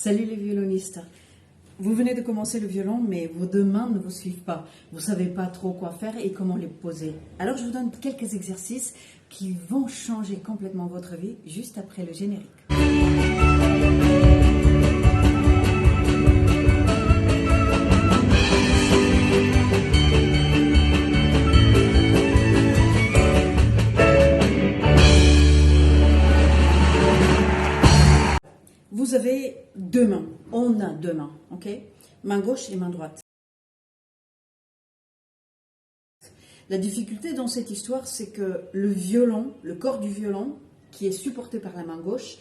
Salut les violonistes. Vous venez de commencer le violon, mais vos deux mains ne vous suivent pas. Vous ne savez pas trop quoi faire et comment les poser. Alors je vous donne quelques exercices qui vont changer complètement votre vie juste après le générique. Vous avez deux mains. On a deux mains, ok? Main gauche et main droite. La difficulté dans cette histoire, c'est que le violon, le corps du violon, qui est supporté par la main gauche,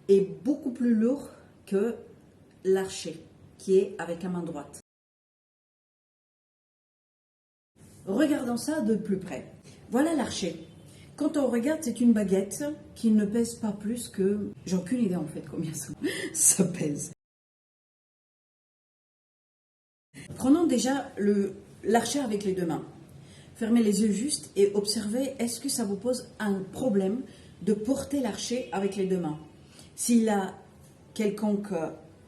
est beaucoup plus lourd que l'archet, qui est avec la main droite. Regardons ça de plus près. Voilà l'archet. Quand on regarde, c'est une baguette qui ne pèse pas plus que... J'ai aucune idée en fait combien ça pèse. Prenons déjà l'archet avec les deux mains. Fermez les yeux juste et observez, est-ce que ça vous pose un problème de porter l'archet avec les deux mains? S'il a quelconque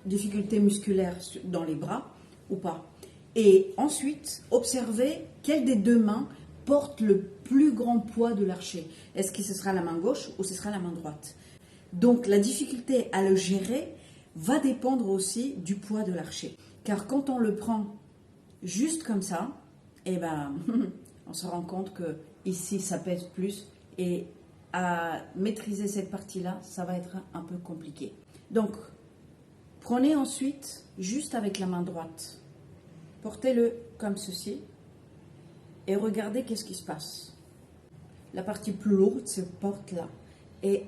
difficulté musculaire dans les bras ou pas. Et ensuite, observez quelle des deux mains porte le plus grand poids de l'archet. Est-ce que ce sera la main gauche ou ce sera la main droite? Donc la difficulté à le gérer va dépendre aussi du poids de l'archet. Car quand on le prend juste comme ça, eh ben, on se rend compte que ici ça pèse plus et à maîtriser cette partie-là, ça va être un peu compliqué. Donc, prenez ensuite juste avec la main droite, portez-le comme ceci et regardez qu'est-ce qui se passe. La partie plus lourde se porte là et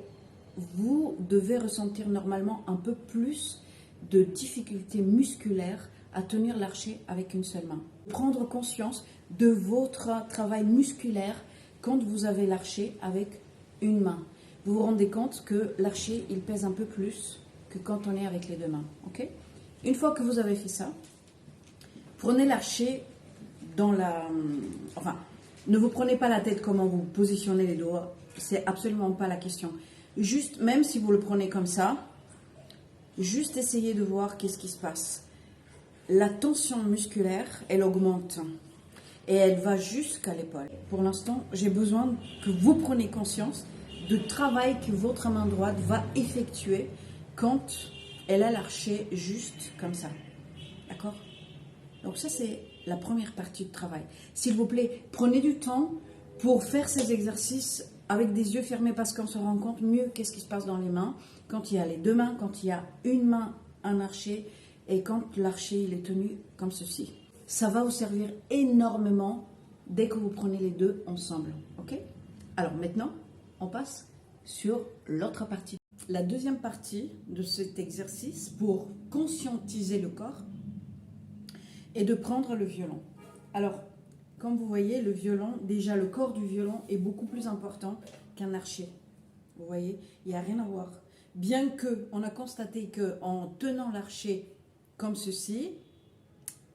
vous devez ressentir normalement un peu plus de difficulté musculaire à tenir l'archet avec une seule main. Prendre conscience de votre travail musculaire quand vous avez l'archet avec une main. Vous vous rendez compte que l'archet, il pèse un peu plus que quand on est avec les deux mains. Okay? Une fois que vous avez fait ça, prenez l'archet dans la... Enfin, ne vous prenez pas la tête comment vous positionnez les doigts. C'est absolument pas la question. Juste, même si vous le prenez comme ça, juste essayez de voir qu'est-ce qui se passe. La tension musculaire, elle augmente et elle va jusqu'à l'épaule. Pour l'instant, j'ai besoin que vous preniez conscience du travail que votre main droite va effectuer quand elle a l'archet juste comme ça. D'accord? Donc ça, c'est la première partie du travail. S'il vous plaît, prenez du temps pour faire ces exercices avec des yeux fermés parce qu'on se rend compte mieux qu'est-ce qui se passe dans les mains quand il y a les deux mains, quand il y a une main, un archet et quand l'archet il est tenu comme ceci. Ça va vous servir énormément dès que vous prenez les deux ensemble. Ok? Alors maintenant, on passe sur l'autre partie. La deuxième partie de cet exercice pour conscientiser le corps est de prendre le violon. Alors, comme vous voyez, le violon, déjà le corps du violon est beaucoup plus important qu'un archet. Vous voyez, il n'y a rien à voir. Bien qu'on a constaté qu'en tenant l'archet comme ceci,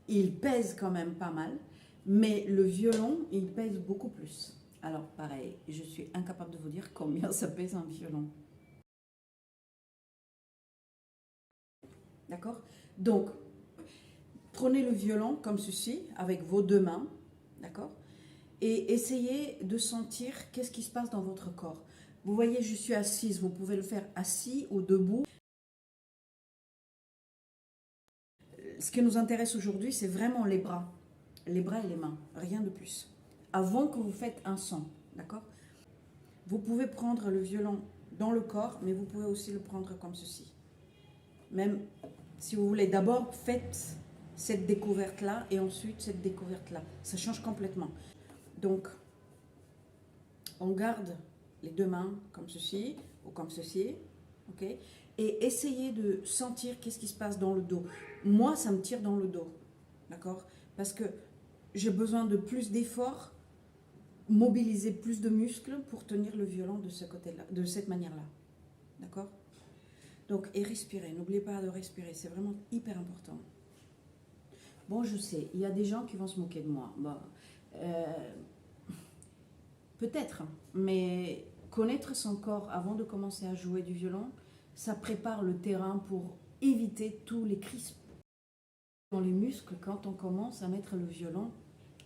il pèse quand même pas mal, mais le violon, il pèse beaucoup plus. Alors pareil, je suis incapable de vous dire combien ça pèse un violon. D'accord? Donc, prenez le violon comme ceci, avec vos deux mains, d'accord? Et essayez de sentir qu'est-ce qui se passe dans votre corps. Vous voyez, je suis assise, vous pouvez le faire assis ou debout. Ce qui nous intéresse aujourd'hui, c'est vraiment les bras et les mains, rien de plus. Avant que vous faites un son, d'accord? Vous pouvez prendre le violon dans le corps, mais vous pouvez aussi le prendre comme ceci. Même si vous voulez, d'abord faites cette découverte-là et ensuite cette découverte-là. Ça change complètement. Donc, on garde les deux mains comme ceci ou comme ceci, ok? Et essayez de sentir qu'est-ce qui se passe dans le dos. Moi, ça me tire dans le dos, d'accord? Parce que j'ai besoin de plus d'efforts, mobiliser plus de muscles pour tenir le violon de ce côté-là, de cette manière-là, d'accord? Donc, et respirez. N'oubliez pas de respirer, c'est vraiment hyper important. Bon, je sais, il y a des gens qui vont se moquer de moi. Bon, peut-être, mais connaître son corps avant de commencer à jouer du violon, ça prépare le terrain pour éviter tous les crispes dans les muscles quand on commence à mettre le violon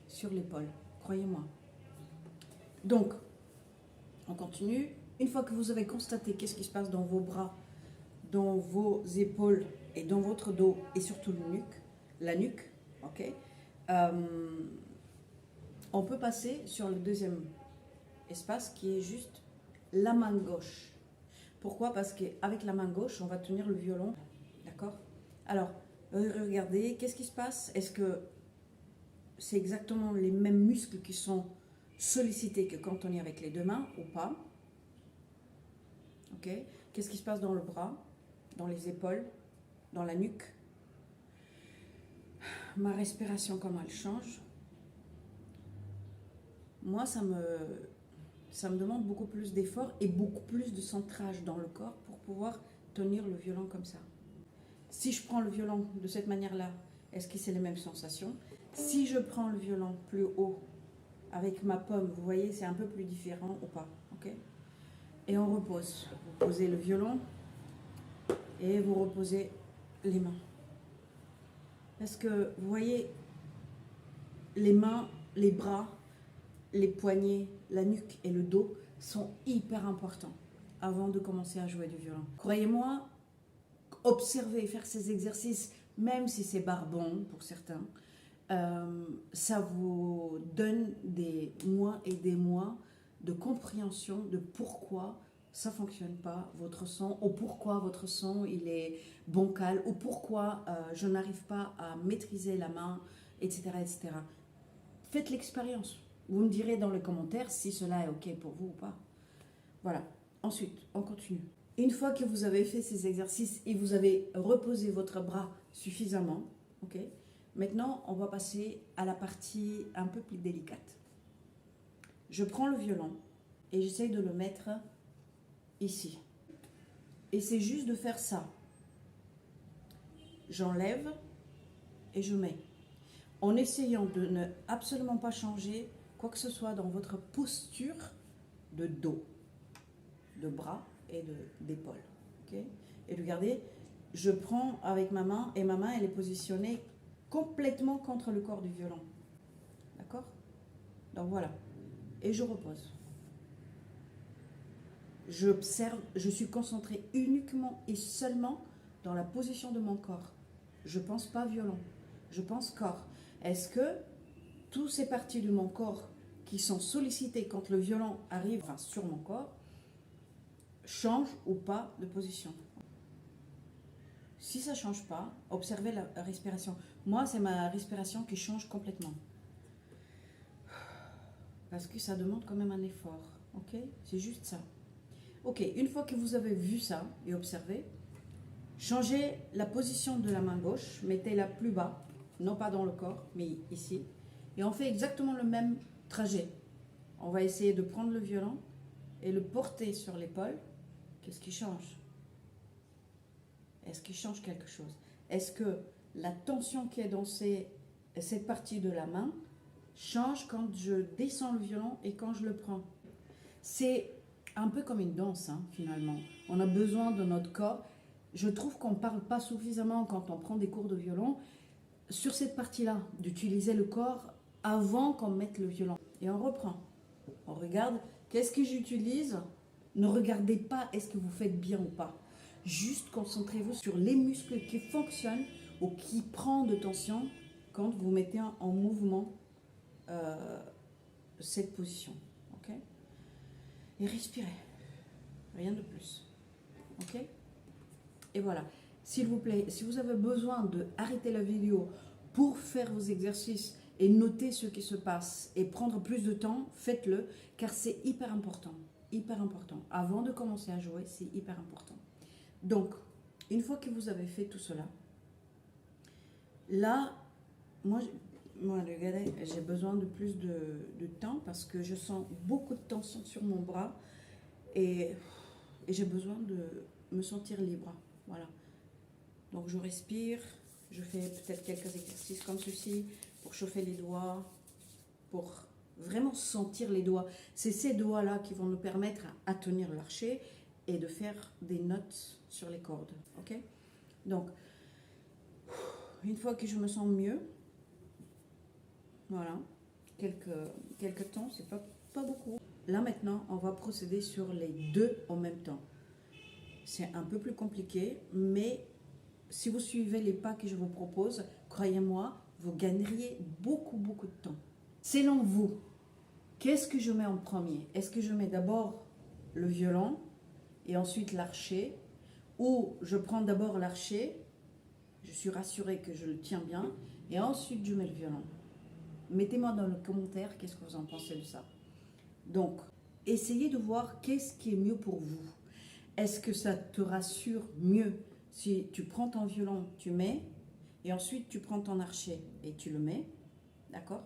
sur l'épaule, croyez-moi. Donc, on continue. Une fois que vous avez constaté qu'est-ce qui se passe dans vos bras, dans vos épaules et dans votre dos et surtout la nuque, ok, on peut passer sur le deuxième espace qui est juste la main gauche. Pourquoi? Parce qu'avec la main gauche, on va tenir le violon, d'accord? Alors, regardez, qu'est-ce qui se passe? Est-ce que c'est exactement les mêmes muscles qui sont sollicités que quand on est avec les deux mains ou pas? Ok? Qu'est-ce qui se passe dans le bras, dans les épaules, dans la nuque? Ma respiration, comment elle change? Moi, ça me demande beaucoup plus d'efforts et beaucoup plus de centrage dans le corps pour pouvoir tenir le violon comme ça. Si je prends le violon de cette manière-là, est-ce que c'est les mêmes sensations? Si je prends le violon plus haut avec ma paume, vous voyez, c'est un peu plus différent ou pas, ok? Et on repose. Vous posez le violon et vous reposez les mains. Parce que vous voyez, les mains, les bras, les poignets, la nuque et le dos sont hyper importants avant de commencer à jouer du violon. Croyez-moi, observer, faire ces exercices, même si c'est barbant pour certains, ça vous donne des mois et des mois de compréhension de pourquoi ça ne fonctionne pas, votre son, ou pourquoi votre son il est bancal, ou pourquoi je n'arrive pas à maîtriser la main, etc. etc. Faites l'expérience. Vous me direz dans les commentaires si cela est OK pour vous ou pas. Voilà. Ensuite, on continue. Une fois que vous avez fait ces exercices et vous avez reposé votre bras suffisamment, OK, maintenant, on va passer à la partie un peu plus délicate. Je prends le violon et j'essaye de le mettre ici. Et c'est juste de faire ça. J'enlève et je mets. En essayant de ne absolument pas changer quoi que ce soit dans votre posture de dos, de bras et d'épaule. Okay? Et regardez, je prends avec ma main et ma main elle est positionnée complètement contre le corps du violon. D'accord? Donc voilà. Et je repose. J'observe, je suis concentrée uniquement et seulement dans la position de mon corps. Je ne pense pas violon, je pense corps. Est-ce que toutes ces parties de mon corps qui sont sollicitées quand le violon arrive sur mon corps changent ou pas de position? Si ça ne change pas, observez la respiration. Moi, c'est ma respiration qui change complètement. Parce que ça demande quand même un effort. Ok? C'est juste ça. Ok, une fois que vous avez vu ça et observé, changez la position de la main gauche, mettez-la plus bas, non pas dans le corps, mais ici. Et on fait exactement le même trajet. On va essayer de prendre le violon et le porter sur l'épaule. Qu'est-ce qui change? Est-ce qu'il change quelque chose? Est-ce que la tension qui est dans cette partie de la main change quand je descends le violon et quand je le prends? C'est un peu comme une danse, hein, finalement. On a besoin de notre corps. Je trouve qu'on ne parle pas suffisamment quand on prend des cours de violon sur cette partie-là, d'utiliser le corps avant qu'on mette le violon. Et on reprend. On regarde, qu'est-ce que j'utilise? Ne regardez pas est-ce que vous faites bien ou pas. Juste concentrez-vous sur les muscles qui fonctionnent ou qui prennent de tension quand vous mettez en mouvement cette position. Ok? Et respirez. Rien de plus. Ok? Et voilà. S'il vous plaît, si vous avez besoin d'arrêter la vidéo pour faire vos exercices et noter ce qui se passe et prendre plus de temps, faites-le car c'est hyper important. Hyper important. Avant de commencer à jouer, c'est hyper important. Donc, une fois que vous avez fait tout cela, là, moi regardez, j'ai besoin de plus de temps parce que je sens beaucoup de tension sur mon bras et j'ai besoin de me sentir libre. Voilà. Donc, je respire, je fais peut-être quelques exercices comme ceci pour chauffer les doigts, pour vraiment sentir les doigts. C'est ces doigts-là qui vont nous permettre à tenir l'archet et de faire des notes sur les cordes. Ok? Donc, une fois que je me sens mieux, voilà, quelques temps, c'est pas beaucoup. Là maintenant, on va procéder sur les deux en même temps. C'est un peu plus compliqué, mais si vous suivez les pas que je vous propose, croyez-moi, vous gagneriez beaucoup de temps. Selon vous, qu'est-ce que je mets en premier? Est-ce que je mets d'abord le violon et ensuite l'archet? Ou je prends d'abord l'archet, je suis rassurée que je le tiens bien, et ensuite je mets le violon? Mettez-moi dans le commentaire qu'est-ce que vous en pensez de ça. Donc, essayez de voir qu'est-ce qui est mieux pour vous. Est-ce que ça te rassure mieux si tu prends ton violon, tu mets, et ensuite tu prends ton archet et tu le mets, d'accord?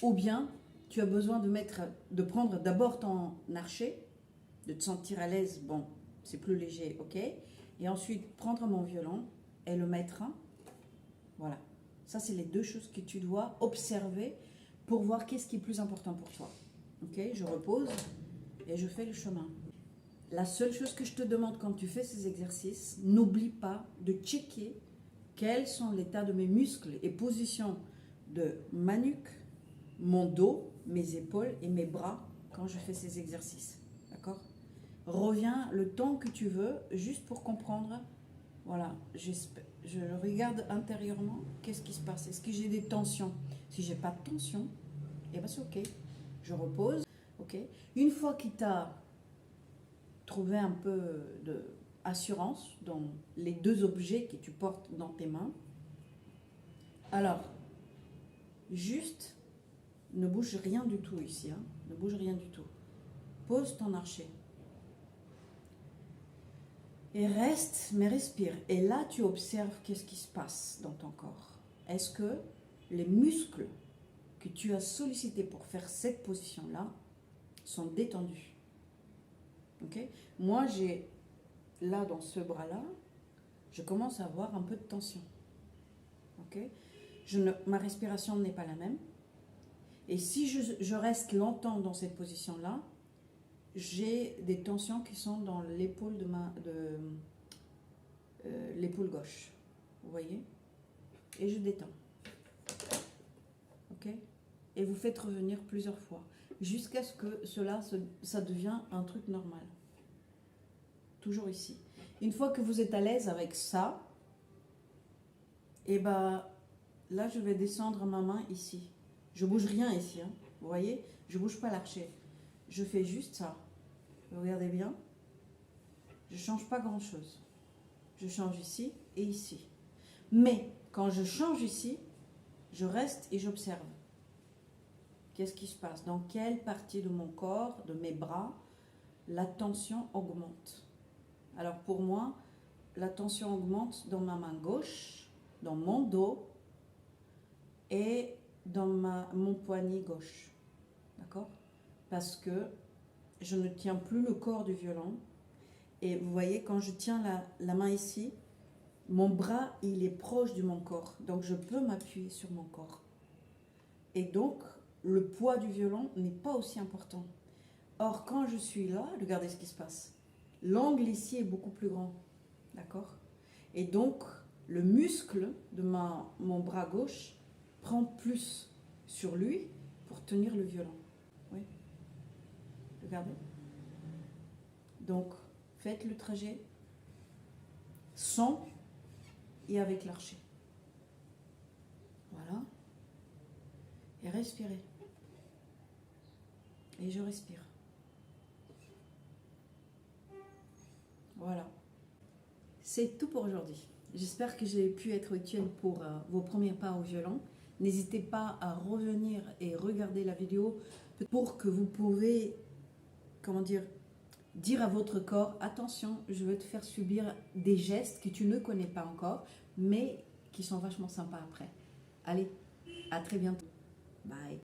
Ou bien tu as besoin de prendre d'abord ton archet, de te sentir à l'aise, bon, c'est plus léger, ok? Et ensuite prendre mon violon et le mettre, voilà. Ça, c'est les deux choses que tu dois observer pour voir qu'est-ce qui est plus important pour toi. Ok, je repose et je fais le chemin. La seule chose que je te demande quand tu fais ces exercices, n'oublie pas de checker quels sont l'état de mes muscles et positions de ma nuque, mon dos, mes épaules et mes bras quand je fais ces exercices. D'accord? Reviens le temps que tu veux, juste pour comprendre. Voilà, je regarde intérieurement, qu'est-ce qui se passe? Est-ce que j'ai des tensions? Si j'ai pas de tension, eh ben c'est ok. Je repose, ok. Une fois qu'il t'a trouvé un peu d'assurance dans les deux objets que tu portes dans tes mains, alors, juste, ne bouge rien du tout ici, hein. Ne bouge rien du tout. Pose ton archet. Et reste, mais respire. Et là, tu observes qu'est-ce qui se passe dans ton corps. Est-ce que les muscles que tu as sollicités pour faire cette position-là sont détendus? Ok? Moi, j'ai, là, dans ce bras-là, je commence à avoir un peu de tension. Ok? Ma respiration n'est pas la même. Et si je reste longtemps dans cette position-là, j'ai des tensions qui sont dans l'épaule l'épaule gauche. Vous voyez? Et je détends. Ok? Et vous faites revenir plusieurs fois jusqu'à ce que ça devient un truc normal. Toujours ici. Une fois que vous êtes à l'aise avec ça, et ben là je vais descendre ma main ici. Je bouge rien ici, hein. Vous voyez? Je bouge pas l'archet. Je fais juste ça. Vous regardez bien? Je change pas grand chose. Je change ici et ici. Mais quand je change ici, je reste et j'observe. Qu'est-ce qui se passe? Dans quelle partie de mon corps, de mes bras, la tension augmente? Alors pour moi, la tension augmente dans ma main gauche, dans mon dos et dans mon poignet gauche. D'accord? Parce que je ne tiens plus le corps du violon. Et vous voyez, quand je tiens la main ici, mon bras, il est proche de mon corps. Donc je peux m'appuyer sur mon corps. Et donc, le poids du violon n'est pas aussi important. Or, quand je suis là, regardez ce qui se passe. L'angle ici est beaucoup plus grand. D'accord? Et donc, le muscle de mon bras gauche prend plus sur lui pour tenir le violon. Oui? Regardez. Donc, faites le trajet sans et avec l'archet. Voilà. Et respirez. Et je respire. Voilà. C'est tout pour aujourd'hui. J'espère que j'ai pu être utile pour vos premiers pas au violon. N'hésitez pas à revenir et regarder la vidéo pour que vous pouvez, comment dire à votre corps, attention, je vais te faire subir des gestes que tu ne connais pas encore, mais qui sont vachement sympas après. Allez, à très bientôt. Bye.